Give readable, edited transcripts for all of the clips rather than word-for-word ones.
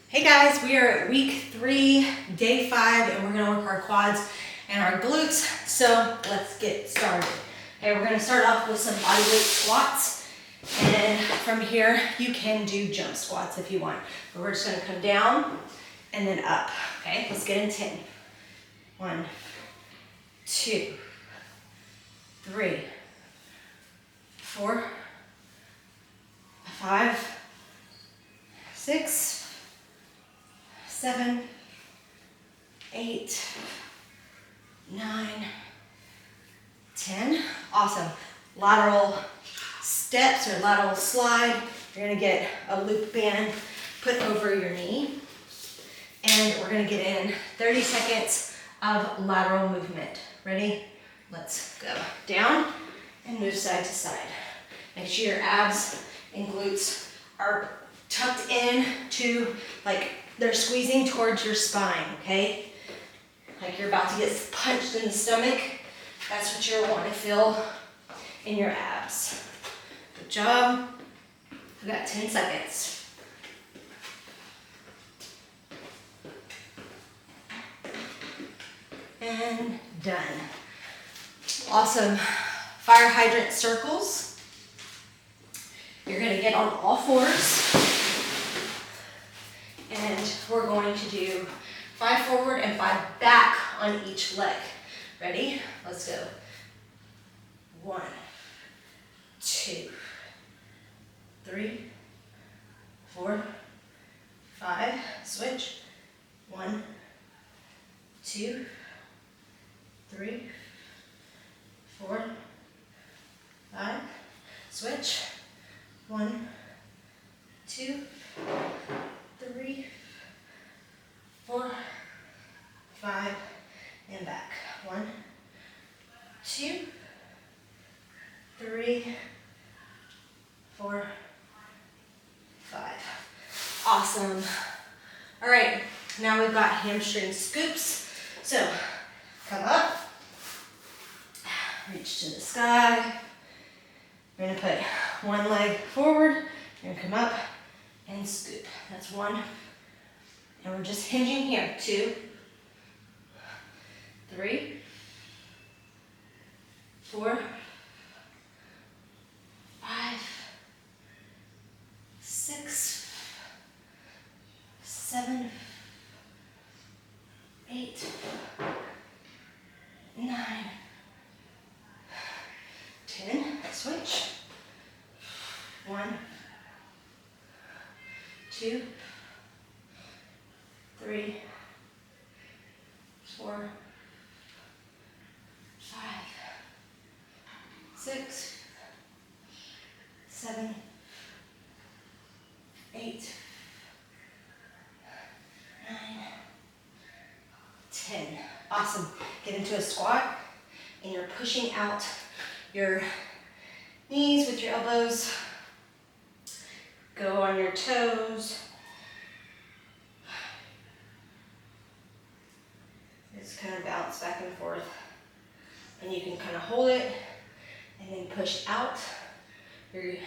Hey guys, we are at week 3, day 5, and we're gonna work our quads and our glutes. So let's get started. Okay, we're gonna start off with some bodyweight squats. And from here, you can do jump squats if you want. But we're just gonna come down and then up. Okay, let's get in 10. 1, 2, 3, 4, 5, 6, 7, 8, 9, 10. Awesome. Lateral steps or lateral slide. You're gonna get a loop band put over your knee. And we're gonna get in 30 seconds of lateral movement. Ready? Let's go. Down and move side to side. Make sure your abs and glutes are tucked in to, like, they're squeezing towards your spine, okay? Like you're about to get punched in the stomach. That's what you're wanting to feel in your abs. Good job. We got 10 seconds. And done. Awesome. Fire hydrant circles. You're gonna get on all fours. And we're going to do 5 forward and 5 back on each leg. Ready? Let's go. 1, 2, 3, 4, 5. Switch. 1, 2, 3, 4, 5. Switch. 1, 2, 3, 4, 5, and back. 1, 2, 3, 4, 5. Awesome. All right, now we've got hamstring scoops. So come up, reach to the sky. We're gonna put one leg forward. You're gonna come up and scoop. That's 1. And we're just hinging here. 2, 3, 4, 5, 6, 7, 8, 9, 10. Switch. 1, 2, 3, 4, 5, 6, 7, 8, 9, 10. Awesome. Get into a squat, and you're pushing out your knees with your elbows. Go on your toes. Just kind of bounce back and forth. And you can kind of hold it and then push out. You're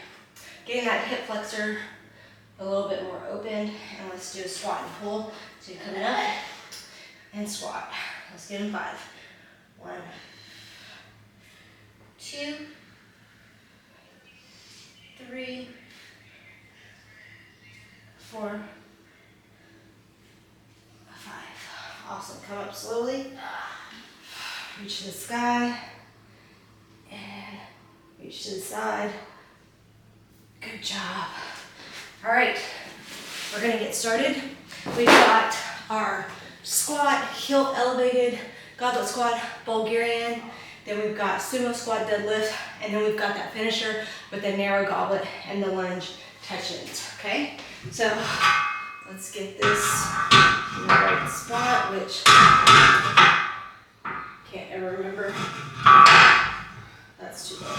getting that hip flexor a little bit more open. And let's do a squat and pull. So you're coming up and squat. Let's get in 5. 1, 2, 3, 4, 5. Awesome. Come up slowly. Reach to the sky. And reach to the side. Good job. All right. We're going to get started. We've got our squat, heel elevated, goblet squat, Bulgarian. Then we've got sumo squat deadlift. And then we've got that finisher with the narrow goblet and the lunge touch-ins. Okay? So let's get this in the right spot, which can't ever remember. That's too low.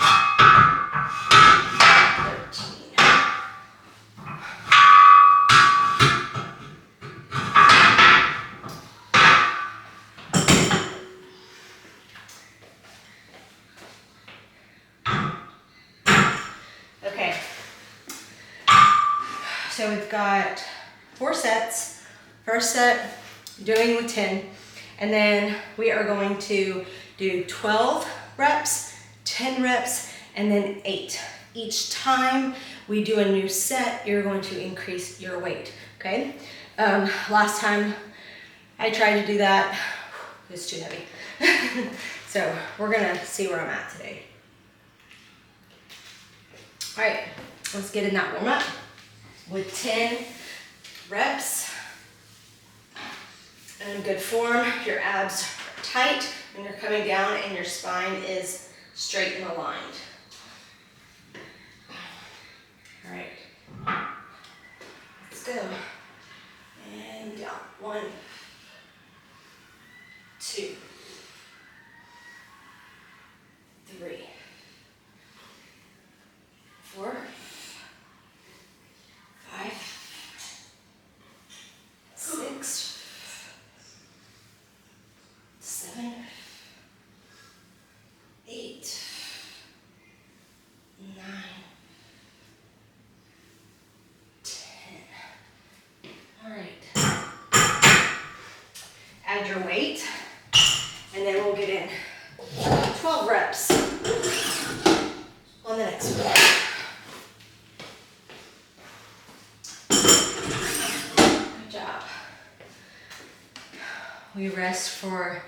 13. Okay. So we've got 4 sets First set, doing with 10. And then we are going to do 12 reps, 10 reps, and then 8. Each time we do a new set, you're going to increase your weight, okay? Last time I tried to do that, it was too heavy. So we're gonna see where I'm at today. All right, let's get in that warm up with 10 reps. In good form, your abs are tight when you're coming down and your spine is straight and aligned. All right, let's go. And down, 1, 2, 3, 4, 5, 6, 7, 8, 9, 10. All right. Add your weight, and then we'll get in 12 reps on the next one. Good job. We rest for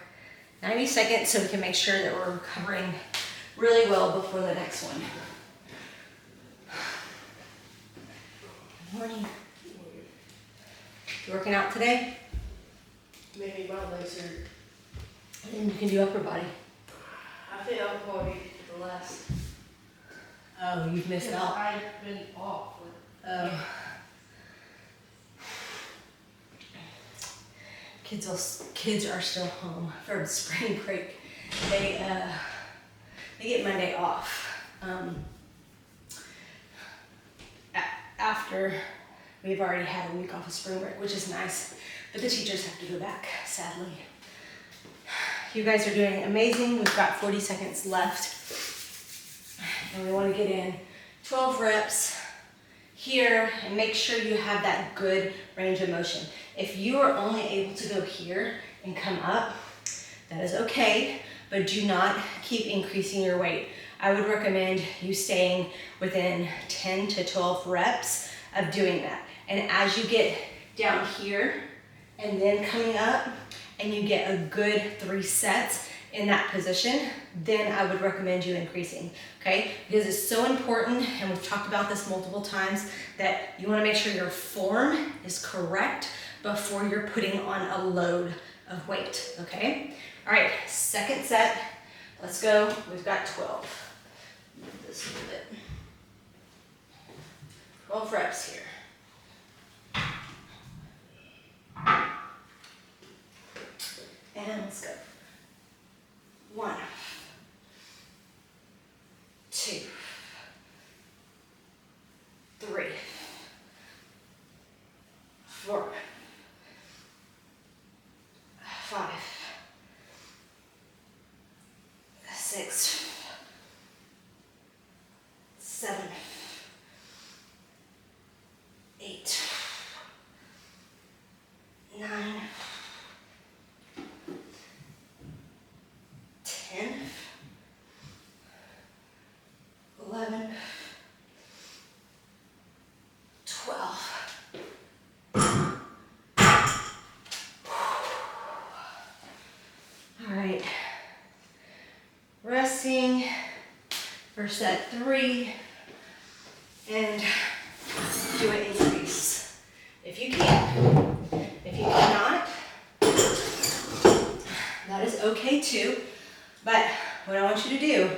90 seconds so we can make sure that we're recovering really well before the next one. Good morning. You working out today? Maybe my legs hurt. And you can do upper body. I think I'm probably the last. Oh, you've missed out. I've been off. Oh. Kids are still home from spring break. They get Monday off. After we've already had a week off of spring break, which is nice, but the teachers have to go back, sadly. You guys are doing amazing. We've got 40 seconds left, and we want to get in 12 reps here, and make sure you have that good range of motion. If you are only able to go here and come up, that is okay, but do not keep increasing your weight. I would recommend you staying within 10 to 12 reps of doing that. And as you get down here and then coming up, and you get a good 3 sets in that position, then I would recommend you increasing, okay? Because it's so important, and we've talked about this multiple times, that you wanna make sure your form is correct before you're putting on a load of weight, okay? All right, second set, let's go. We've got 12. Move this a little bit. 12 reps here. And let's go. 1, 2, 3, 4, 5, 6, 7, 8, 9, 10, 11, 12. All right. Resting for set 3, and do an increase if you can. If you cannot, that is okay too. But what I want you to do,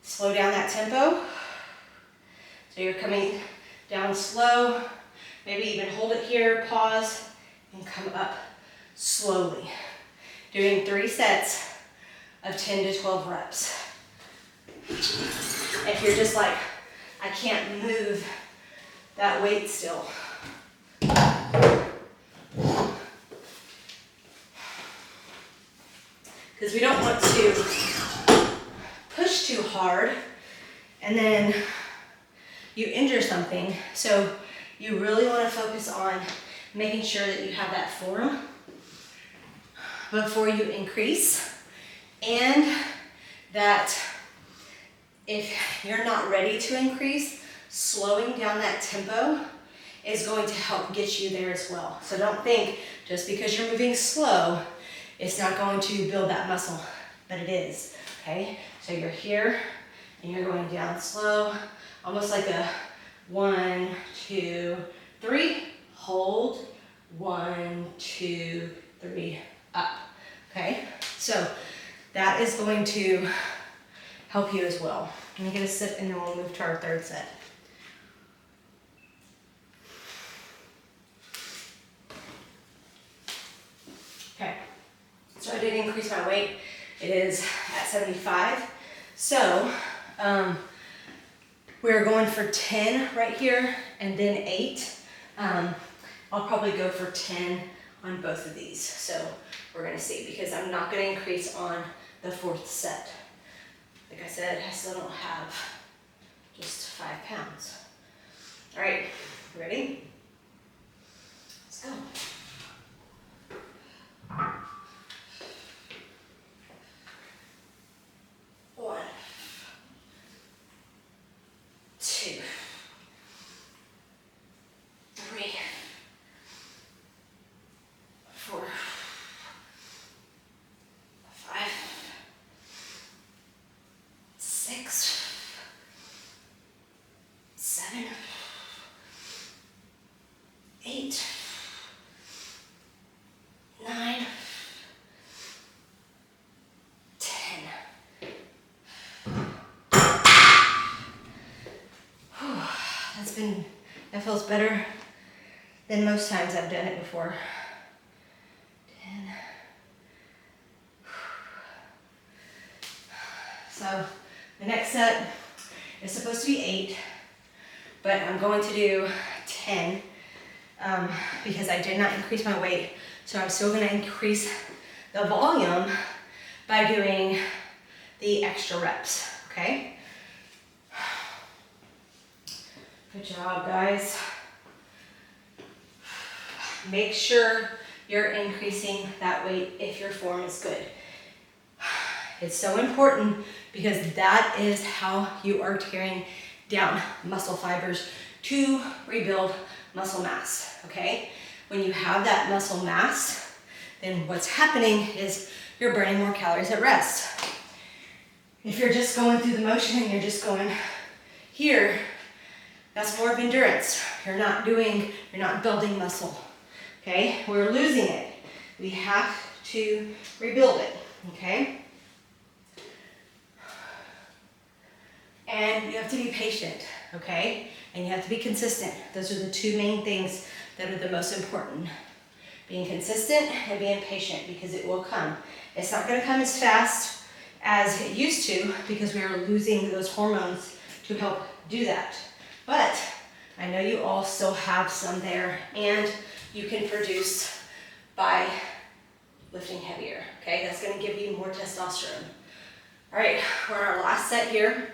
slow down that tempo. So you're coming down slow, maybe even hold it here, pause, and come up slowly. Doing 3 sets of 10 to 12 reps. If you're just like, I can't move that weight still. Because we don't want to push too hard and then you injure something. So you really want to focus on making sure that you have that form before you increase, and that if you're not ready to increase, slowing down that tempo is going to help get you there as well. So don't think just because you're moving slow, it's not going to build that muscle, but it is, okay? So you're here and you're going down slow, almost like a 1, 2, 3, hold, 1, 2, 3, up, okay? So that is going to help you as well. Let me get a sip and then we'll move to our third set. Okay, so I did increase my weight. It is at 75. So we're going for 10 right here and then 8. I'll probably go for 10 on both of these. So we're gonna see, because I'm not gonna increase on the 4th set. Like I said, I still don't have just 5 pounds. All right, ready? Let's go. 1, 2, 3, 4, 5, 6, 7, 8, 9, 10. That feels better than most times I've done it before. 10. So the next set is supposed to be 8, but I'm going to do 10 because I did not increase my weight. So I'm still going to increase the volume by doing the extra reps, okay? Good job, guys. Make sure you're increasing that weight if your form is good. It's so important because that is how you are tearing down muscle fibers to rebuild muscle mass, okay? When you have that muscle mass, then what's happening is you're burning more calories at rest. If you're just going through the motion and you're just going here, that's more of endurance. You're not building muscle, okay? We're losing it. We have to rebuild it, okay? And you have to be patient, okay? And you have to be consistent. Those are the 2 main things that are the most important. Being consistent and being patient, because it will come. It's not gonna come as fast as it used to because we are losing those hormones to help do that. But I know you all still have some there, and you can produce by lifting heavier, okay? That's gonna give you more testosterone. All right, we're on our last set here.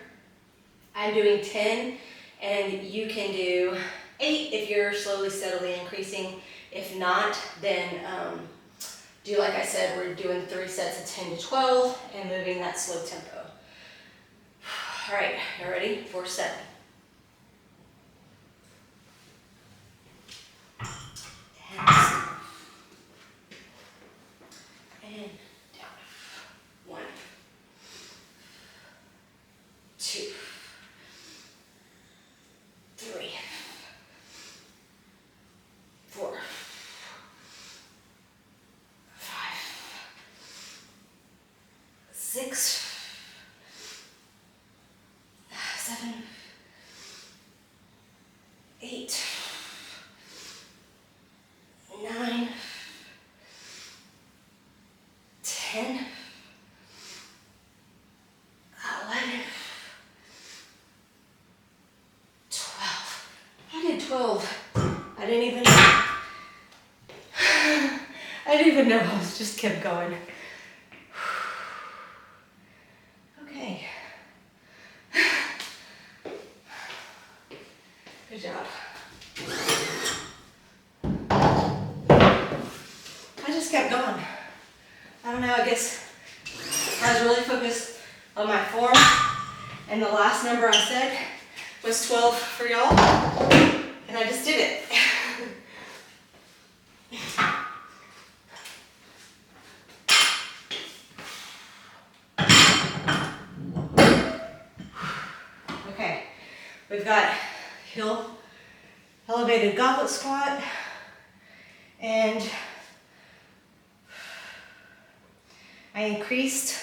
I'm doing 10, and you can do 8 if you're slowly, steadily increasing. If not, then do like I said, we're doing 3 sets of 10 to 12 and moving that slow tempo. All right, you ready? 4 set. 10. And down. 1, 2, 3, 4, 5, 6, 7, 8, 9, 10, 11, 12. I did 12. I didn't even know. I just kept going. Okay. Good job. kept going. I don't know, I guess I was really focused on my form, and the last number I said was 12 for y'all, and I just did it. Okay, we've got heel elevated goblet squat, and I increased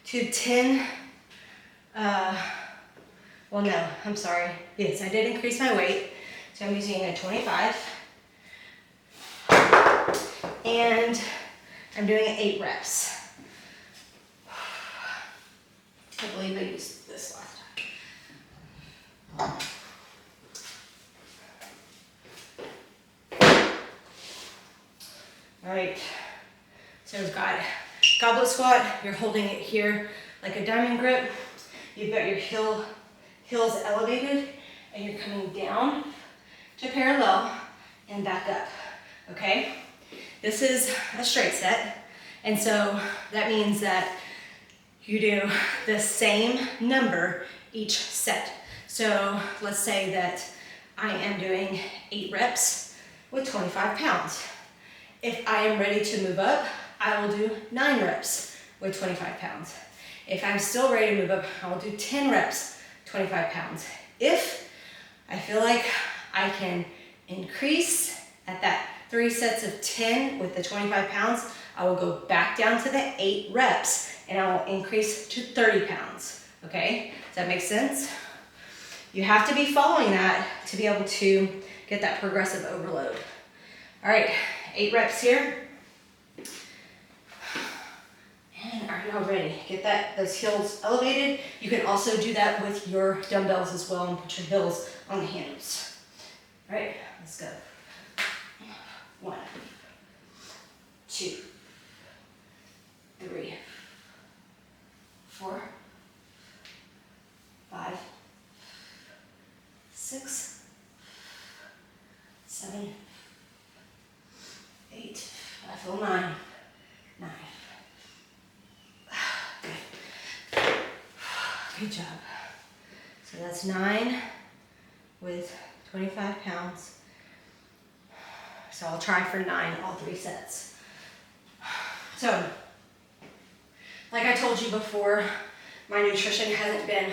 to 10, well no, I'm sorry. Yes, I did increase my weight. So I'm using a 25. And I'm doing 8 reps. I believe I used this last time. All right, so we've got goblet squat. You're holding it here like a diamond grip. You've got your heels elevated, and you're coming down to parallel and back up, okay? This is a straight set, and so that means that you do the same number each set. So let's say that I am doing 8 reps with 25 pounds. If I am ready to move up, I will do 9 reps with 25 pounds. If I'm still ready to move up, I will do 10 reps, 25 pounds. If I feel like I can increase at that 3 sets of 10 with the 25 pounds, I will go back down to the 8 reps and I will increase to 30 pounds, okay? Does that make sense? You have to be following that to be able to get that progressive overload. All right, 8 reps here. And are y'all ready? Get those heels elevated. You can also do that with your dumbbells as well and put your heels on the handles. All right, let's go. 1, 2, 3, 4, 5, 6, 7, 8, I feel 9. Good job. So that's 9 with 25 pounds. So I'll try for 9, all 3 sets. So, like I told you before, my nutrition hasn't been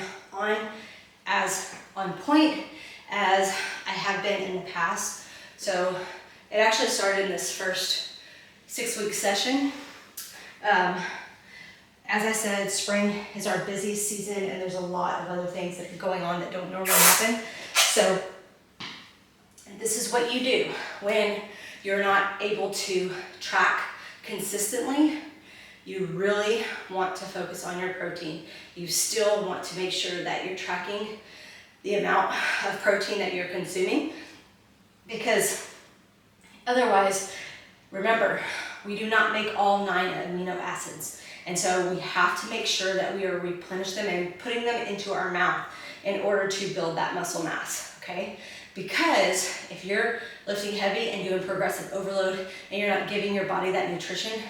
as on point as I have been in the past. So it actually started in this first 6-week session. As I said, spring is our busiest season, and there's a lot of other things that are going on that don't normally happen. So this is what you do when you're not able to track consistently. You really want to focus on your protein. You still want to make sure that you're tracking the amount of protein that you're consuming, because otherwise, remember, we do not make all 9 amino acids. And so we have to make sure that we are replenishing them and putting them into our mouth in order to build that muscle mass, okay? Because if you're lifting heavy and doing progressive overload and you're not giving your body that nutrition,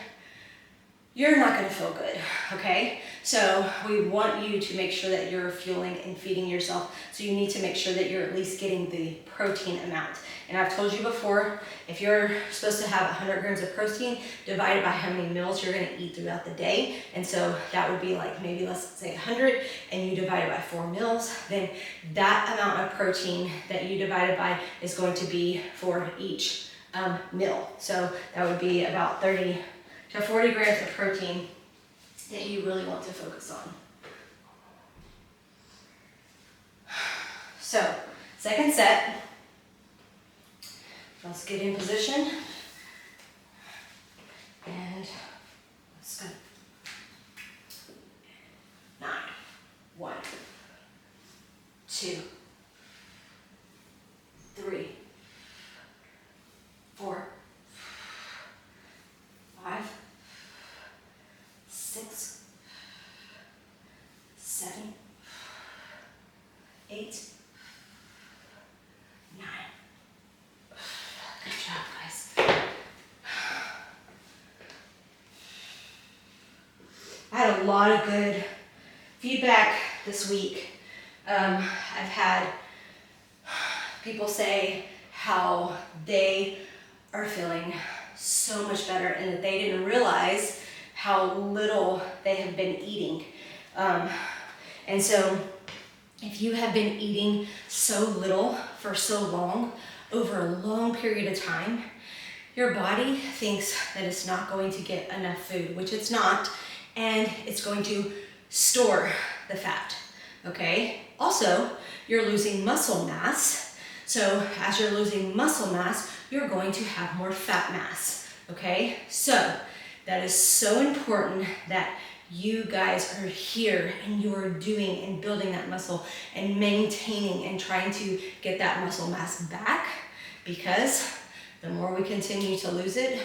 you're not gonna feel good, okay? So we want you to make sure that you're fueling and feeding yourself. So you need to make sure that you're at least getting the protein amount. And I've told you before, if you're supposed to have 100 grams of protein, divided by how many meals you're gonna eat throughout the day. And so that would be like maybe, let's say 100, and you divide it by 4 meals, then that amount of protein that you divided by is going to be for each meal. So that would be about 30 to 40 grams of protein that you really want to focus on. So, second set. Let's get in position. And let's go. 9. 1, 2, 3, 4, 5, 6, 7, 8, 9. Good job, guys. I had a lot of good feedback this week. I've had people say how they are feeling so much better and that they didn't realize how little they have been eating. And so if you have been eating so little for so long, over a long period of time, your body thinks that it's not going to get enough food, which it's not, and it's going to store the fat, okay? Also, you're losing muscle mass. So as you're losing muscle mass, you're going to have more fat mass, okay? So that is so important that you guys are here and you are doing and building that muscle and maintaining and trying to get that muscle mass back, because the more we continue to lose it,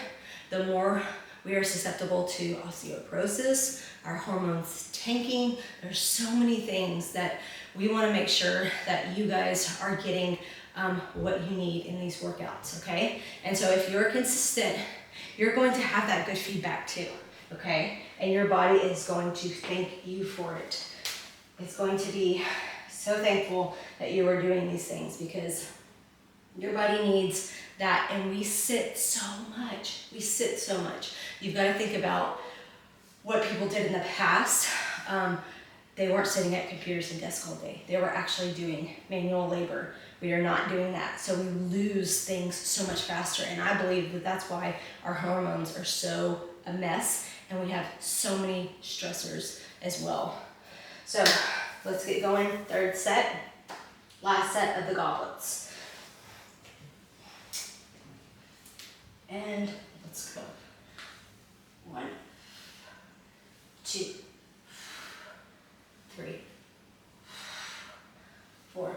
the more we are susceptible to osteoporosis, our hormones tanking. There's so many things that we want to make sure that you guys are getting what you need in these workouts, okay? And so if you're consistent, you're going to have that good feedback too, okay? And your body is going to thank you for it. It's going to be so thankful that you are doing these things, because your body needs that, and we sit so much. We sit so much. You've got to think about what people did in the past. They weren't sitting at computers and desks all day. They were actually doing manual labor. We are not doing that. So we lose things so much faster. And I believe that that's why our hormones are so a mess, and we have so many stressors as well. So let's get going. Third set, last set of the goblets. And let's go. 1, 2, 3, 4,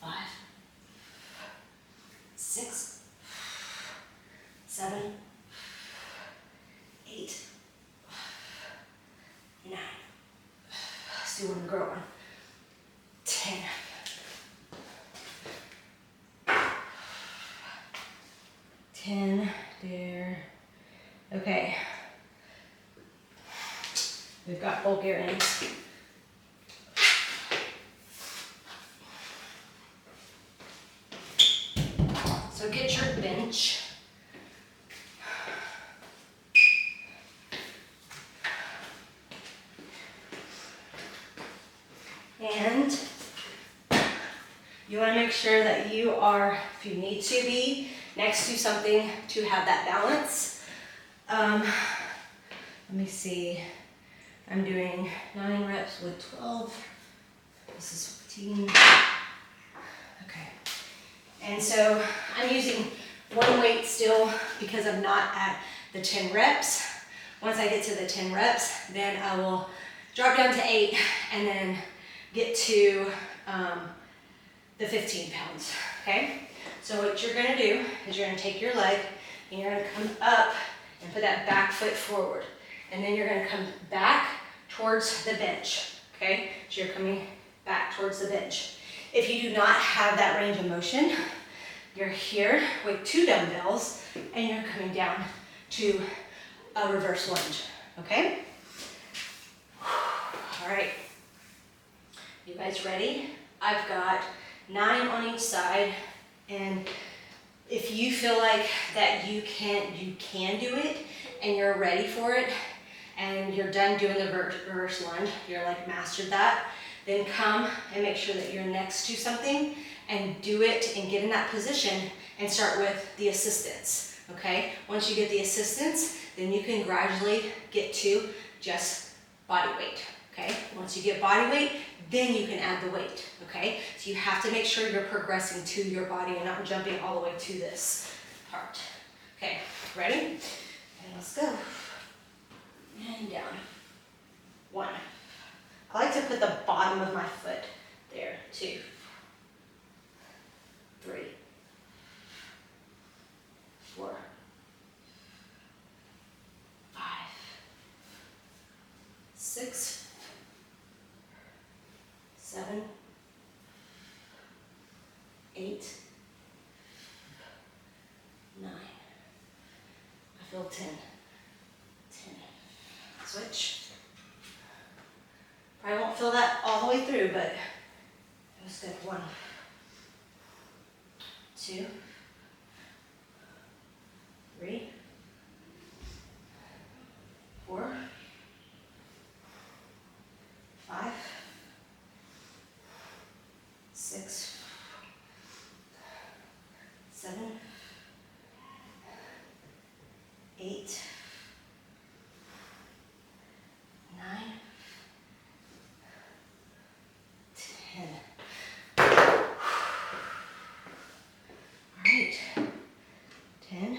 5, 6, 7, 8, 9. Let's do one to grow one. 10. 10 there. Okay. We've got Bulgarians. So get your bench. And you want to make sure that you are, if you need to be, next to something to have that balance. Let me see. I'm doing 9 reps with 12. This is 15. Okay. And so I'm using one weight still because I'm not at the 10 reps. Once I get to the 10 reps, then I will drop down to 8 and then get to the 15 pounds, okay? So what you're gonna do is you're gonna take your leg and you're gonna come up and put that back foot forward. And then you're gonna come back towards the bench, okay? So you're coming back towards the bench. If you do not have that range of motion, you're here with 2 dumbbells and you're coming down to a reverse lunge, okay? All right, you guys ready? I've got 9 on each side, and if you feel like that you can do it and you're ready for it and you're done doing the reverse lunge, you're like mastered that, then come and make sure that you're next to something and do it and get in that position and start with the assistance, okay? Once you get the assistance, then you can gradually get to just body weight, okay? Once you get body weight, then you can add the weight, okay? So you have to make sure you're progressing to your body and not jumping all the way to this part. Okay, ready? And let's go. And down. 1. I like to put the bottom of my foot there. 2, 3, 4, 5, 6, 7, 8, 9. I feel 10. 10. Switch. Probably won't feel that all the way through, but it was good. 1, 2, 3, 4, 5, 6, 7, 8, 9, 10. All right, 10.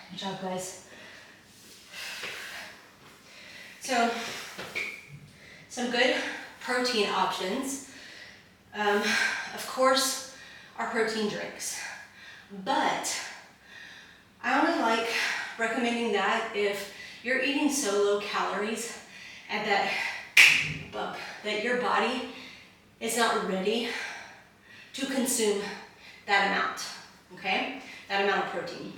Good job, guys. So, some good protein options. Of course, are protein drinks, but I only like recommending that if you're eating so low calories at that bump that your body is not ready to consume that amount, okay? That amount of protein.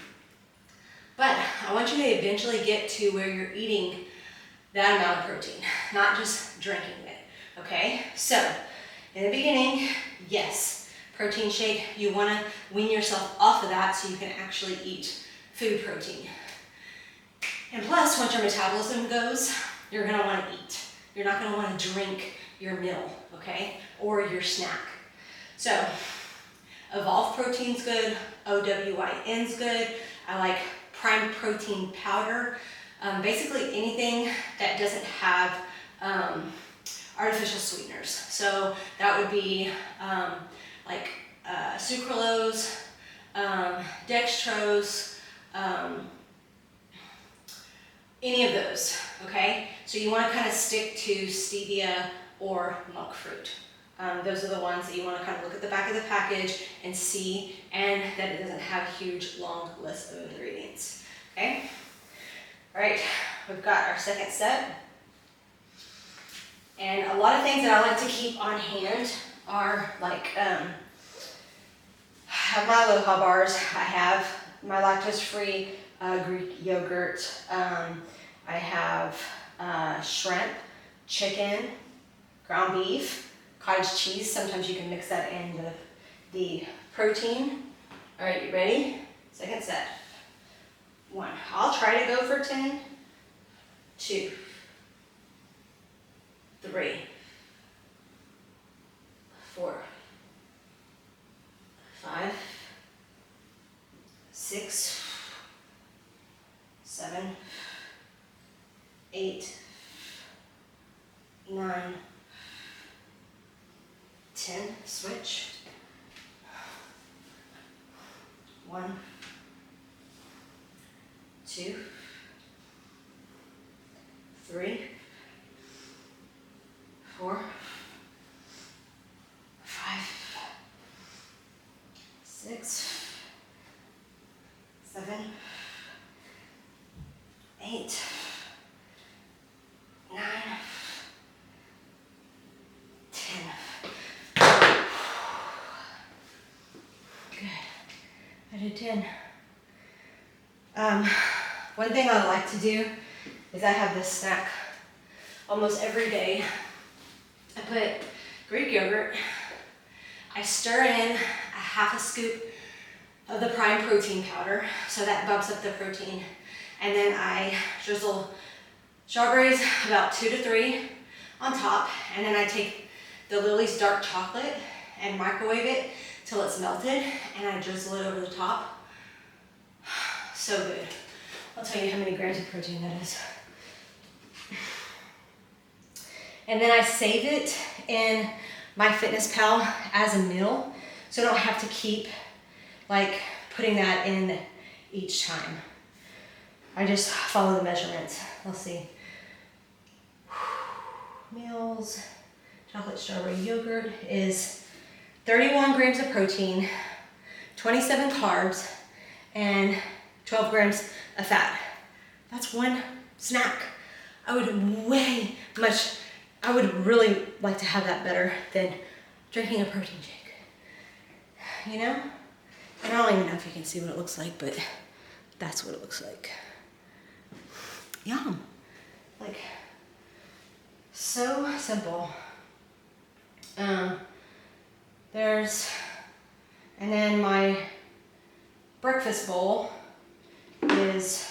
But I want you to eventually get to where you're eating that amount of protein, not just drinking it, okay? So, in the beginning, yes, protein shake, you wanna wean yourself off of that so you can actually eat food protein. And plus, once your metabolism goes, you're gonna wanna eat. You're not gonna wanna drink your meal, okay? Or your snack. So, Evolve Protein's good, OWIN's good. I like Prime Protein Powder. Basically anything that doesn't have artificial sweeteners. So that would be like sucralose, dextrose, any of those, okay? So you want to kind of stick to stevia or monk fruit. Those are the ones that you want to kind of look at the back of the package and see, and that it doesn't have a huge long list of ingredients, okay? All right, we've got our second set. And a lot of things that I like to keep on hand are like, I have my aloha bars, I have my lactose-free Greek yogurt, I have shrimp, chicken, ground beef, cottage cheese. Sometimes you can mix that in with the protein. All right, you ready? Second set. 1. I'll try to go for 10. 2, 3, 4, 5, 6, 7, 8, 9, 10. Switch. 1, 2, 3, 4, 5, 6, 7, 8, 9, 10. Good. I did 10. One thing I like to do is I have this snack almost every day. I put Greek yogurt, I stir in a half a scoop of the Prime Protein powder, so that bumps up the protein, and then I drizzle strawberries, about 2 to 3 on top, and then I take the Lily's dark chocolate and microwave it till it's melted, and I drizzle it over the top. So good. I'll tell you how many grams of protein that is. And then I save it in MyFitnessPal as a meal, so I don't have to keep like putting that in each time. I just follow the measurements. Let's see. Meals, chocolate strawberry yogurt is 31 grams of protein, 27 carbs, and 12 grams of fat. That's one snack. I would way much I would really like to have that better than drinking a protein shake. You know? And I don't even know if you can see what it looks like, but that's what it looks like. Yum. Like, so simple. And then my breakfast bowl is,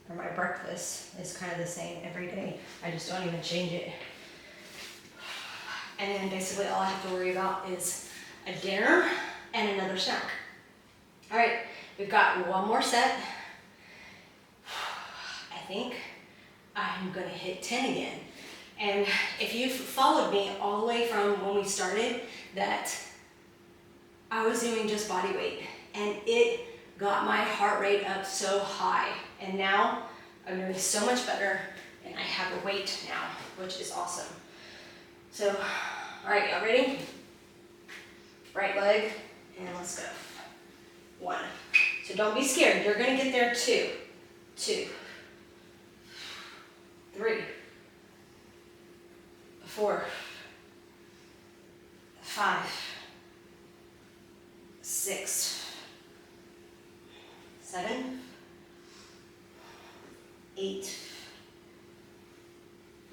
or my breakfast is kind of the same every day. I just don't even change it. And then basically all I have to worry about is a dinner and another snack. All right, we've got one more set. I think I'm gonna hit 10 again. And if you've followed me all the way from when we started, that I was doing just body weight, and it got my heart rate up so high. And now I'm doing so much better, and I have a weight now, which is awesome. So, all right, y'all ready? Right leg, and let's go. 1. So don't be scared. You're gonna get there. 2, 3, 4, 5, 6, 7, 8,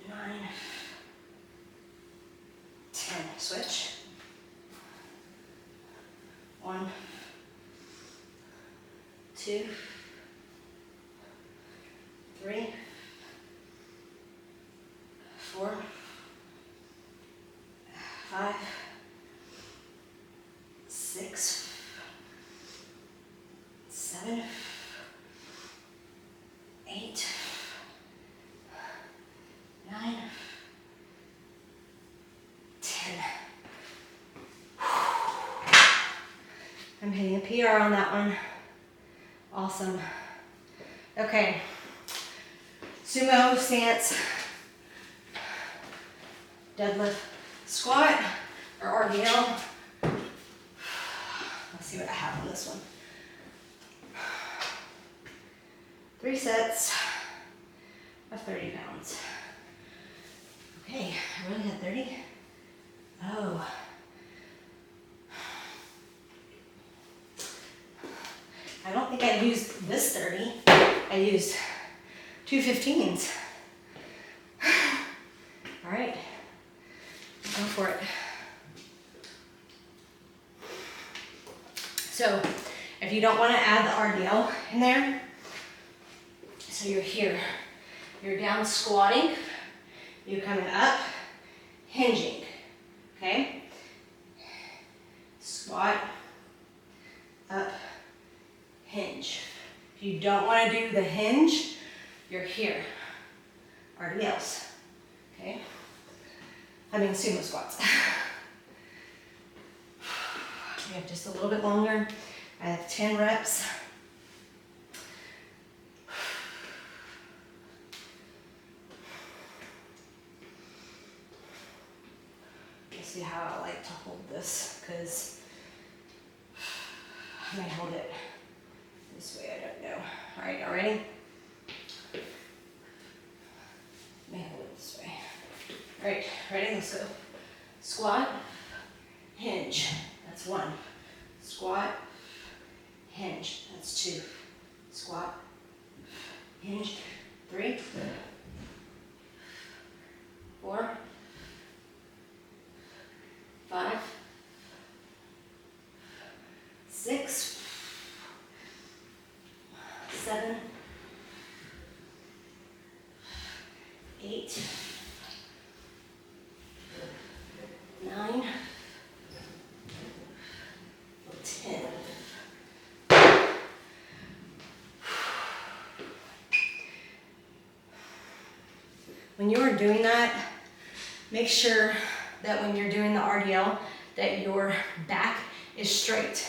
9, 10. Switch. 1, 2, 3, 4, 5, 6, 7, 8, 9, 10. I'm hitting a PR on that one. Awesome. Okay. Sumo stance. Deadlift, squat, or RDL. Let's see what I have on this one. 3 sets of 30 pounds. Okay, I really had 30. Oh. I don't think I used this 30. I used 2 15s. All right, go for it. So if you don't want to add the RDL in there, so you're here, you're down squatting, you're coming up, hinging, okay? Squat, up, hinge. If you don't want to do the hinge, you're here, RDLs, okay? I mean sumo squats. We have just a little bit longer. I have 10 reps. Let's see how I like to hold this, because I may hold it this way, I don't know. All right, y'all ready? May hold it this way. All right, ready? Let's go. Squat, hinge. That's 1. Squat, hinge. That's 2. Squat, hinge. 3, 4, 5, 6, 7, 8, 9, 10. When you are doing that, make sure that when you're doing the RDL, that your back is straight.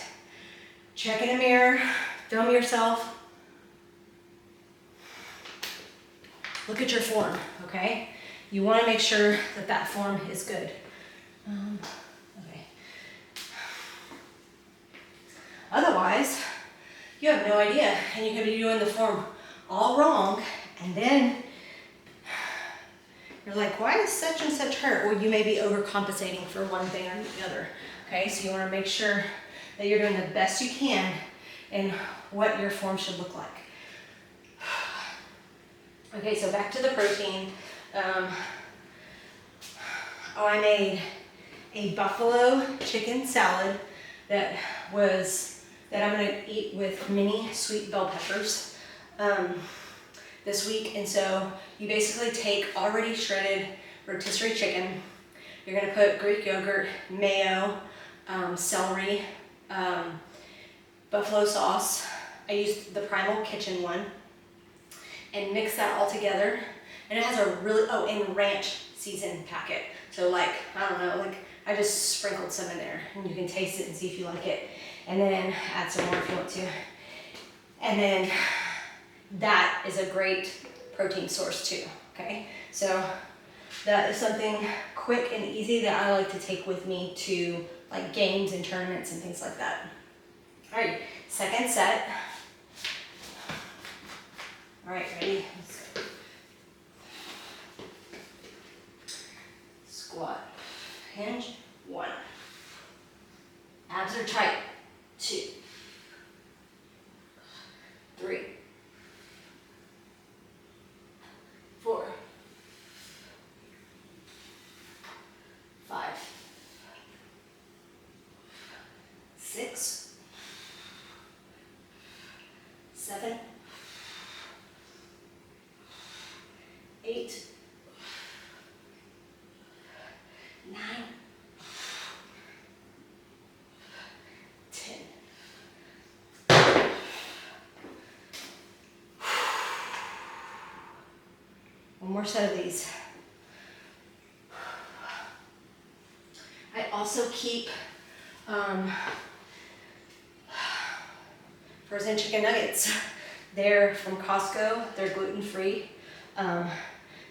Check in a mirror, film yourself. Look at your form, okay? You want to make sure that that form is good. Okay. Otherwise, you have no idea, and you could be doing the form all wrong, and then you're like, why is such and such hurt? Well, you may be overcompensating for one thing or the other. Okay, so you want to make sure that you're doing the best you can in what your form should look like. Okay, so back to the protein. I made a buffalo chicken salad that I'm gonna eat with mini sweet bell peppers this week. And so you basically take already shredded rotisserie chicken. You're gonna put Greek yogurt, mayo, celery, buffalo sauce. I used the Primal Kitchen one, and mix that all together. And it has a really, and ranch season packet. So like, I don't know, like I just sprinkled some in there, and you can taste it and see if you like it. And then add some more if you want to. And then that is a great protein source too, okay? So that is something quick and easy that I like to take with me to like games and tournaments and things like that. All right, second set. All right, ready? Let's go. Squat, hinge, 1. Abs are tight, 2, 3, 4, 5, 6, 7, 8, 9, 10. One more set of these. I also keep frozen chicken nuggets. They're from Costco. They're gluten-free.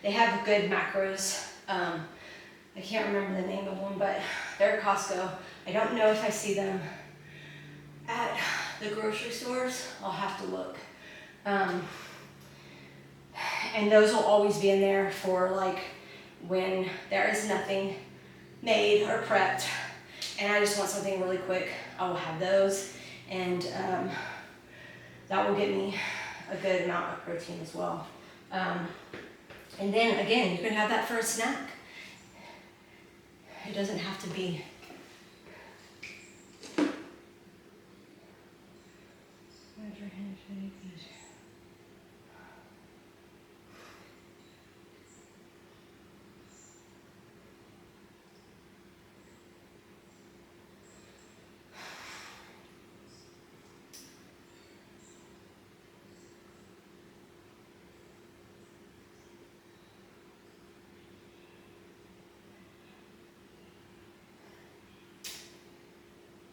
They have good macros. I can't remember the name of them, but they're at Costco. I don't know if I see them at the grocery stores. I'll have to look. And those will always be in there for like when there is nothing made or prepped and I just want something really quick. I will have those, and that will get me a good amount of protein as well. And then again, you can have that for a snack. It doesn't have to be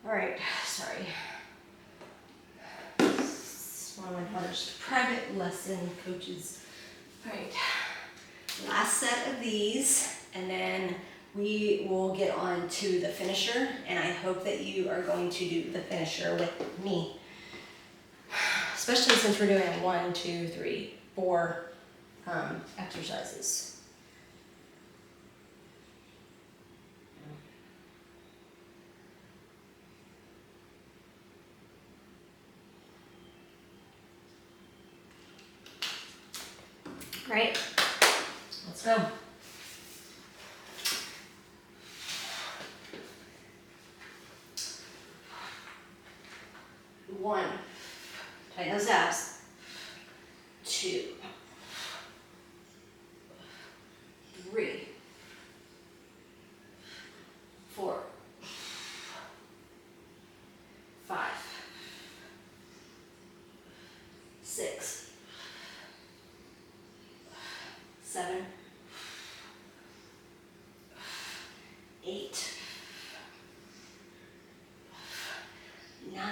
all right, sorry. It's one of my daughter's private lesson coaches. All right, last set of these, and then we will get on to the finisher, and I hope that you are going to do the finisher with me. Especially since we're doing 1, 2, 3, 4 exercises. Right, let's go. One, tighten those abs. 2, 3, 4, 5, 6, 7, 8, 9,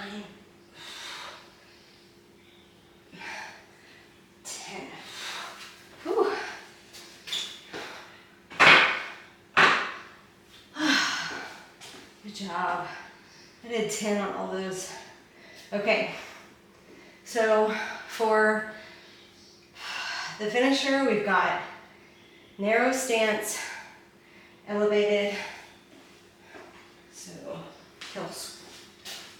10. Whew. Good job. I did 10 on all those. Okay, so for the finisher, we've got Narrow stance, elevated. So, heels.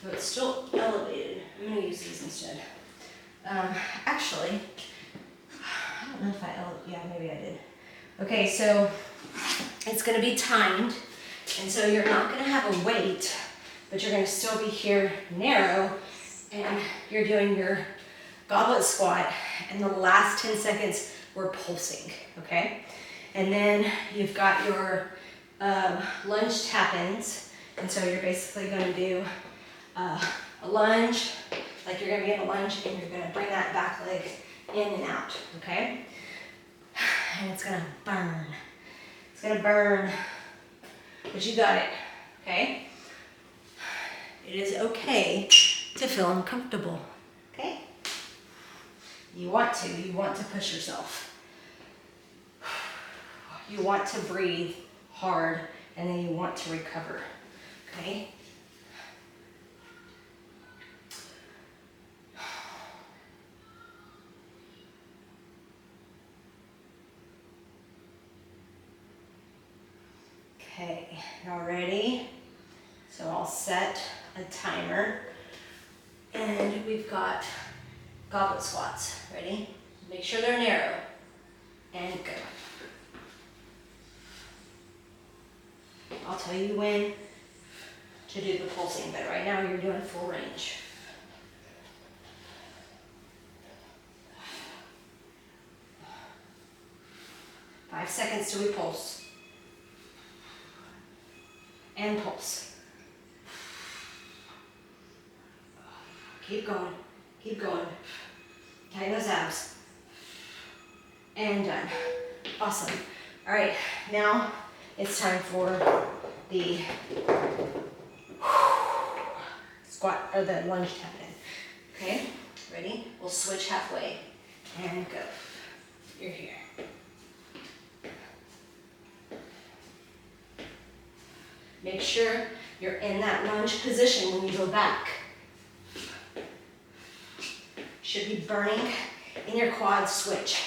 So it's still elevated. I'm gonna use these instead. Actually, I don't know if yeah, maybe I did. Okay, so it's gonna be timed, and so you're not gonna have a weight, but you're gonna still be here narrow, and you're doing your goblet squat, and the last 10 seconds we're pulsing, okay? And then you've got your lunge tap-ins, and so you're basically gonna do a lunge, like you're gonna be in a lunge, and you're gonna bring that back leg in and out, okay? And it's gonna burn. It's gonna burn, but you got it, okay? It is okay to feel uncomfortable, okay? You want to push yourself. You want to breathe hard, and then you want to recover, okay? Okay, y'all ready? So I'll set a timer, and we've got goblet squats. Ready? Make sure they're narrow, and go. I'll tell you when to do the pulsing, but right now you're doing full range. Five seconds till we pulse. And pulse. Keep going, keep going. Tighten those abs. And done. Awesome. All right, now it's time for the squat, or the lunge tap in. Okay, ready? We'll switch halfway and go. You're here. Make sure you're in that lunge position when you go back. Should be burning in your quads. Switch.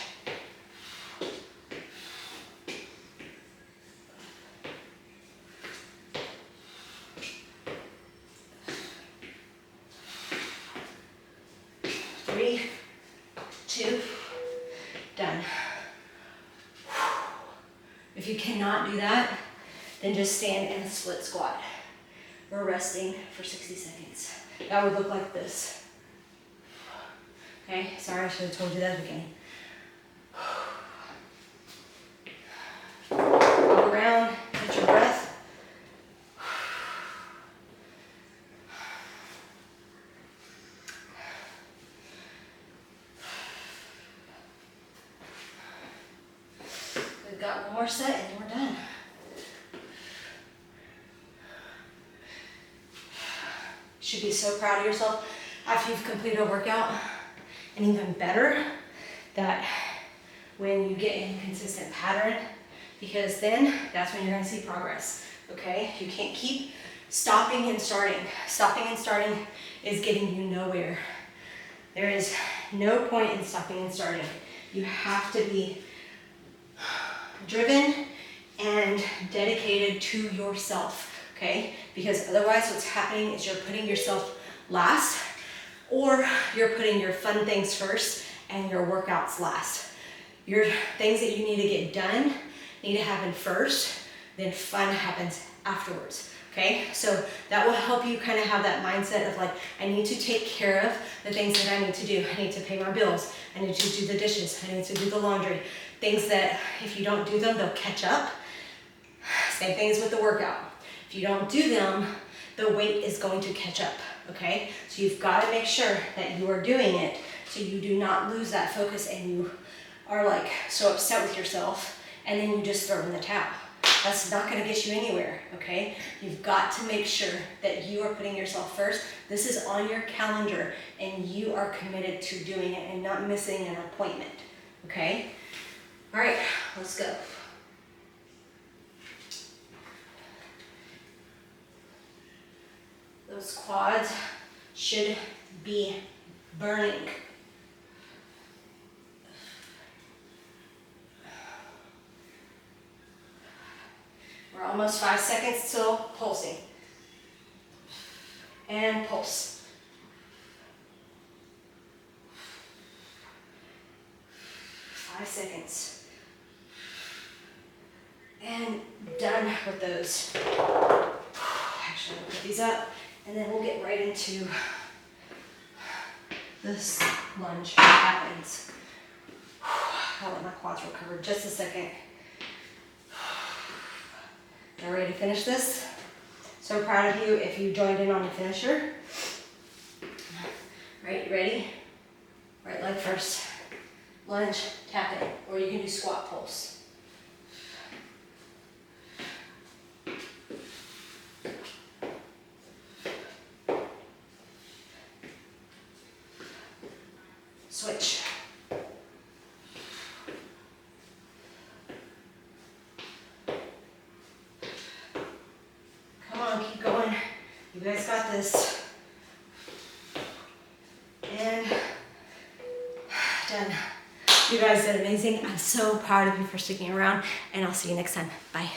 Three, two, done. If you cannot do that, then just stand in a split squat. We're resting for 60 seconds. That would look like this. Okay, sorry, I should have told you that at the beginning. Go around, catch your breath. We've got one more set and we're done. Should be so proud of yourself after you've completed a workout, and even better that when you get in a consistent pattern, because then that's when you're going to see progress. Okay, you can't keep stopping and starting. Stopping and starting is getting you nowhere. There is no point in stopping and starting. You have to be driven and dedicated to yourself. Okay, because otherwise what's happening is you're putting yourself last, or you're putting your fun things first and your workouts last. Your things that you need to get done need to happen first, then fun happens afterwards. Okay, so that will help you kind of have that mindset of like, I need to take care of the things that I need to do. I need to pay my bills. I need to do the dishes. I need to do the laundry. Things that if you don't do them, they'll catch up. Same things with the workout. If you don't do them, the weight is going to catch up, okay? So you've got to make sure that you are doing it so you do not lose that focus and you are like so upset with yourself and then you just throw in the towel. That's not going to get you anywhere, okay? You've got to make sure that you are putting yourself first. This is on your calendar and you are committed to doing it and not missing an appointment, okay? All right, let's go. Those quads should be burning. We're almost 5 seconds still pulsing. And pulse. 5 seconds. And done with those. Actually, I'll put these up and then we'll get right into this lunge happens. I'll let my quads recover just a second. Y'all ready to finish this? So proud of you if you joined in on the finisher. Right, you ready? Right leg first. Lunge, tap it, or you can do squat pulse. Switch. Come on, keep going. You guys got this. And done. You guys did amazing. I'm so proud of you for sticking around, and I'll see you next time. Bye.